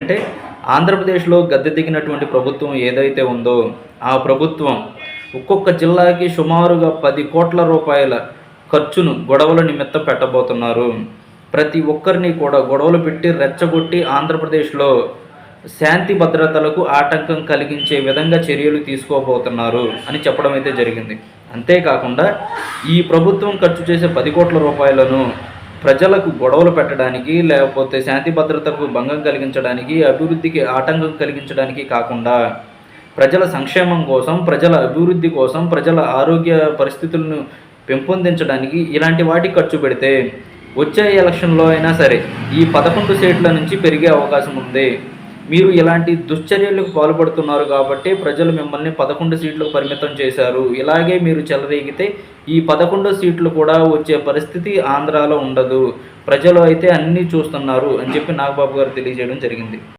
అంటే ఆంధ్రప్రదేశ్లో గద్దె దిగినటువంటి ప్రభుత్వం ఏదైతే ఉందో ఆ ప్రభుత్వం ఒక్కొక్క జిల్లాకి సుమారుగా 10 కోట్ల రూపాయల ఖర్చును గొడవల నిమిత్తం పెట్టబోతున్నారు. ప్రతి ఒక్కరిని కూడా గొడవలు పెట్టి రెచ్చగొట్టి ఆంధ్రప్రదేశ్లో శాంతి భద్రతలకు ఆటంకం కలిగించే విధంగా చర్యలు తీసుకోబోతున్నారు అని చెప్పడం అయితే జరిగింది. అంతేకాకుండా ఈ ప్రభుత్వం ఖర్చు చేసే 10 కోట్ల రూపాయలను ప్రజలకు గొడవలు పెట్టడానికి, లేకపోతే శాంతి భద్రతకు భంగం కలిగించడానికి, అభివృద్ధికి ఆటంకం కలిగించడానికి కాకుండా ప్రజల సంక్షేమం కోసం, ప్రజల అభివృద్ధి కోసం, ప్రజల ఆరోగ్య పరిస్థితులను పెంపొందించడానికి ఇలాంటి వాటికి ఖర్చు పెడితే వచ్చే ఎలక్షన్లో అయినా సరే ఈ 11 సీట్ల నుంచి పెరిగే అవకాశం ఉంది. మీరు ఇలాంటి దుశ్చర్యలకు పాల్పడుతున్నారు కాబట్టి ప్రజలు మిమ్మల్ని 11 సీట్లకు పరిమితం చేశారు. ఇలాగే మీరు చెలరేగితే ఈ 11 సీట్లు కూడా వచ్చే పరిస్థితి ఆంధ్రాలో ఉండదు. ప్రజలు అయితే అన్నీ చూస్తున్నారు అని చెప్పి నాగబాబు గారు తెలియజేయడం జరిగింది.